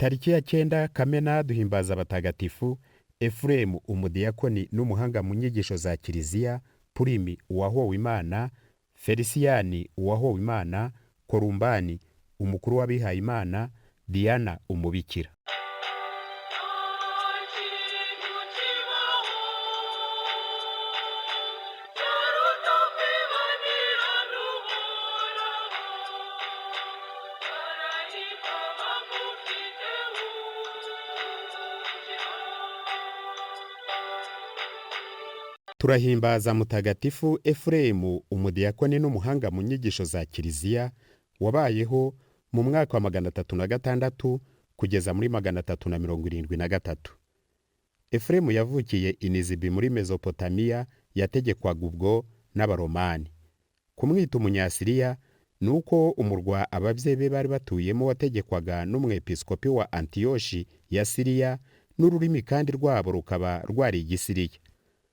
Tariki ya 9 Kamena duhimbaza abatagatifu Efuremu umudiyakoni n'umuhanga mu nyigisho za Kiliziya, Purimi uwahowe Imana, Felisiyani uwahowe Imana, Korumbani umukuru w'abihaye Imana, Diana umubikira. Turahimbaza mutagatifu Efuremu umudiyakoni n'umuhanga mu nyigisho za Kiliziya, wabayeho mu mwaka wa 306 kugeza muri 373. Efuremu yavukiye Inizibi muri Mesopotamiya yategekwaga ubwo n'Abaromani. Kumwita umunyasiriya ni uko umurwa ababyeyi be bari batuyemo wategekwaga n'umwepiskopi wa Antiyoshi ya Siriya, n'ururimi kandi rwabo rukaba rwari Igisiriya.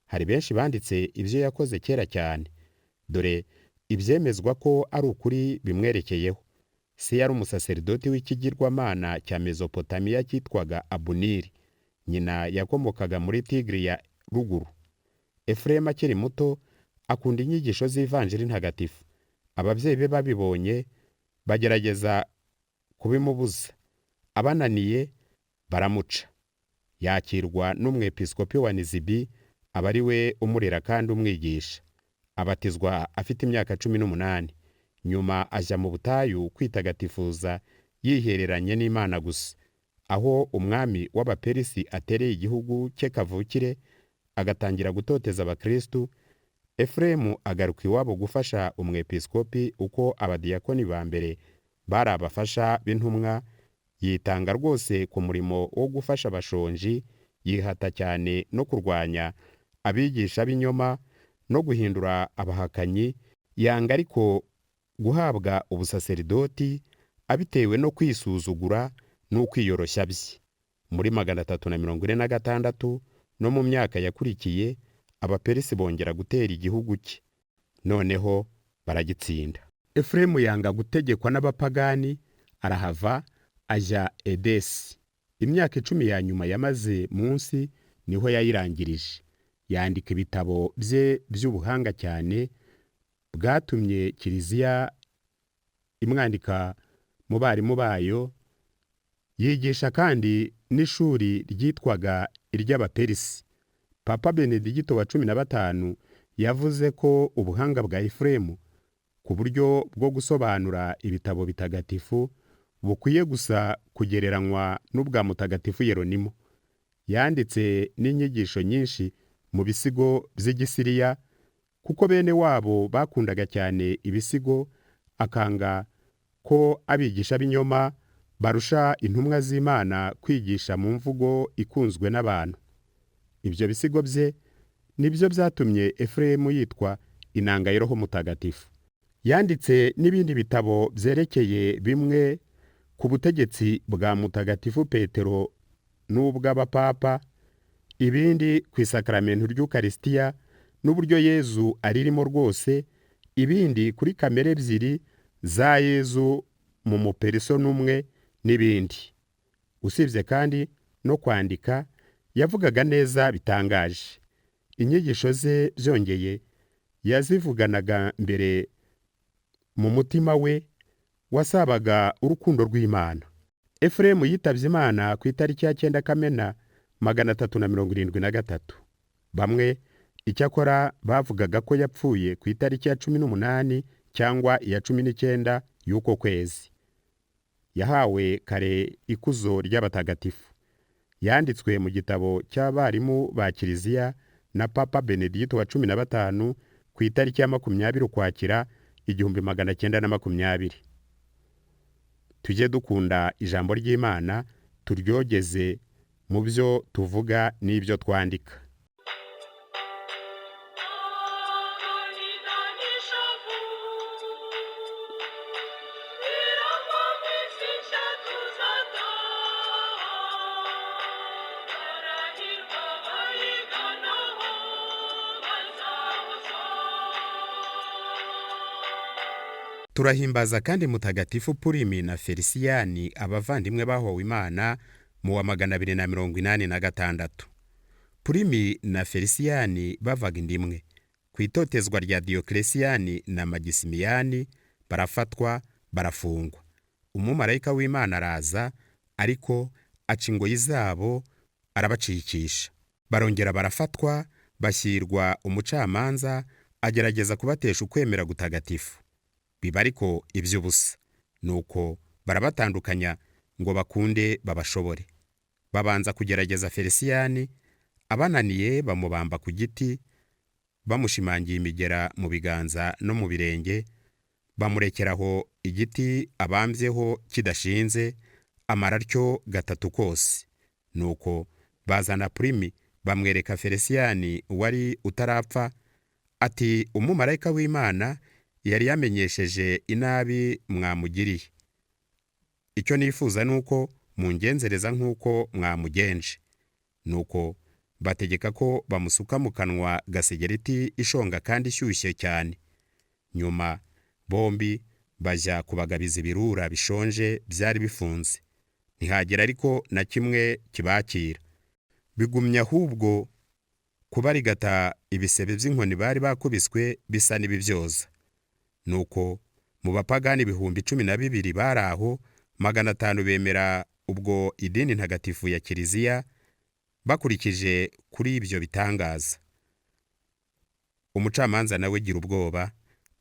Hari benshi banditse ibyo yakoze kera cyane, dore ibyemezwa ko ari ukuri bimwerekeyeho. Se yari umusaserdoti w'ikigirwamana cya Mesopotamiya cyitwaga Abuniri. Nyina yakomokaga muri Tigiri ya ruguru. Efuremu akiri muto akunda inyigisho z'ivanjiri ntagatifu. Ababyeyi be babibonye bagerageza kubimubuza. Abananiye baramuca. Yakirwa n'umwepiskopi wa Nizibi, aba ari we umurera kandi umwigisha. Abatizwa afite imyaka 18. Nyuma ajya mu butayu kwitagatifuza yihereranye n'Imana gusa, aho umwami w'Abaperisi atereye igihugu cye kavukire agatangira gutoteza abakristu. Efuremu agaruka iwabo gufasha umwepiskopi uko abadiyakoni ba mbere bari abafasha b'intumwa. Yitanga rwose ku murimo wo gufasha abashonji, yihata cyane no kurwanya abigisha b'inyoma no guhindura abahakanyi. Yanga ariko guhabwa ubusaserdoti abitewe no kwisuzugura n'ukwiyoroshya bye. Muri 346 no mu myaka yakurikiye, Abaperisi bongera gutera igihugu cye, noneho baragitsinda. Efuremu yanga gutegekwa n'abapagani, arahava ajya Edesi. Imyaka 10 ya nyuma yamaze munsi niho yayirangirije. Yandika ibitabo bye by'ubuhanga cyane bwatumye Kiliziya imwandika mu barimu bayo. Yigisha kandi n'ishuri ryitwaga iry'Abaperisi. Papa Benedigito wa 15 yavuze ko ubuhanga bwa Efuremu ku buryo bwo gusobanura ibitabo bitagatifu bukwiye gusa kugereranywa n'ubwa mutagatifu Yeronimo. Yanditse n'inyigisho nyinshi mu bisigo by'Igisiriya, kuko bene wabo bakundaga cyane ibisigo, akanga ko abigisha b'inyoma barusha intumwa z'Imana kwigisha mu mvugo ikunzwe n'abantu. Ibyo bisigo bye nibyo byatumye Efuremu yitwa inanga ya Roho Mutagatifu. Yanditse n'ibindi bitabo byerekeye bimwe ku butegetsi bwa Mutagatifu Petero n'ubw'abapapa, ibindi ku isakaramentu ry'Ukaristiya n'uburyo Yezu aririmo rwose, ibindi kuri kamere ebyiri za Yezu mu muperisoni umwe, n'ibindi. Usibye kandi no kwandika, yavugaga neza bitangaje. Inyigisho ze byongeye yazivuganaga mbere mu mutima we wasabaga urukundo rw'Imana. Efuremu yitabye Imana ku itariki ya 9 Kamena 373. Bamwe icyakora bavugaga ko yapfuye ku itariki ya 18 cyangwa iya 19 y'uko kwezi. Yahawe kare ikuzo ry'abatagatifu. Yanditswe mu gitabo cy'abarimu ba Kiliziya na Papa Benedigito wa 15 ku itariki ya 20 Ukwakira 1920. Tujye dukunda ijambo ry'Imana, turyogeze mu byo tuvuga n'ibyo twandika. turahimbaza kandi mutagatifu Purimi na Felisiyani, abavandimwe bahowe Imana mu wa 286. Purimi na Felisiyani bavaga inda imwe. Ku itotezwa rya Diyoklesiyani na Magisimiyani barafatwa, barafungwa. Umumarayika w'Imana araza, ariko aca ingoyi zabo, arabacikisha. Barongera barafatwa, bashyirwa umucamanza, agerageza kubatesha ukwemera gutagatifu. Biba ariko iby'ubusa. Nuko barabatandukanya ngo bakunde babashobore. Babanza kugerageza Felisiyani, abananiye bamubamba ku giti, bamushimangiye imigera mu biganza no mu birenge, bamurekeraho igiti abambyeho kidashinze, amara atyo 3 kose. Nuko bazana Purimi, bamwereka Felisiyani wari utarapfa, ati umumarayika w'Imana yari yamenyesheje inabi mwamugiriye. Icyo nifuza nuko mungenzereza nk'uko mwamugenje. Nuko bategeka ko bamusuka mu kanwa gasegereti ishonga kandi ishyushye cyane. Nyuma bombi bajya kubagabiza ibirura bishonje byari bifunze. Ntihagera ariko na kimwe kibakira. Bigumya ahubwo kubarigata ibisebe by'inkoni bari bakubiswe bisa n'ibibyoza. Nuko mu bapagani 12,000 bari aho, 500 bemera ubwo idini ntagatifu ya Kiliziya, bakurikije kuri ibyo bitangaza. Umucamanza nawe gira ubwoba,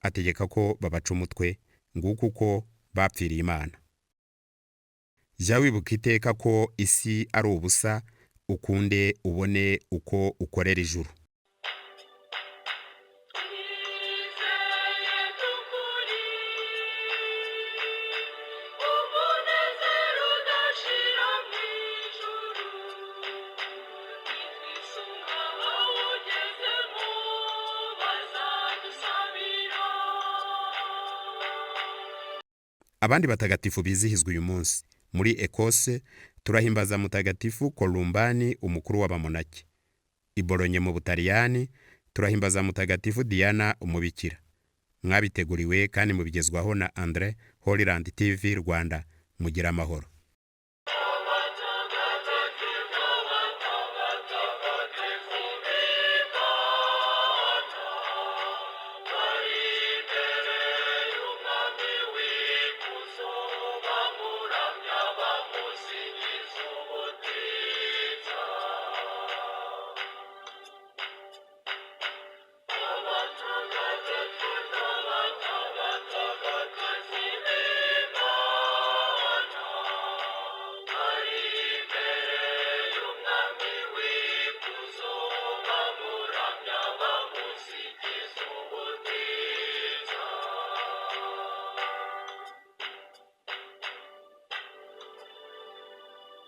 ategeka ko babaca umutwe, nguko uko bapfiriye Imana. Jya wibuka iteka ko isi ari ubusa, ukunde ubone uko ukorera ijuru. Abandi batagatifu bizihizwa uyu munsi. Muri Ekose turahimbaza mutagatifu Kolumbani, umukuru w'abamonaki. I Bolonye mu Butaliyani turahimbaza mutagatifu Diana, umubikira. Mwabiteguriwe kandi mubigezwaho na Andre, Holyland TV Rwanda. Mugira amahoro.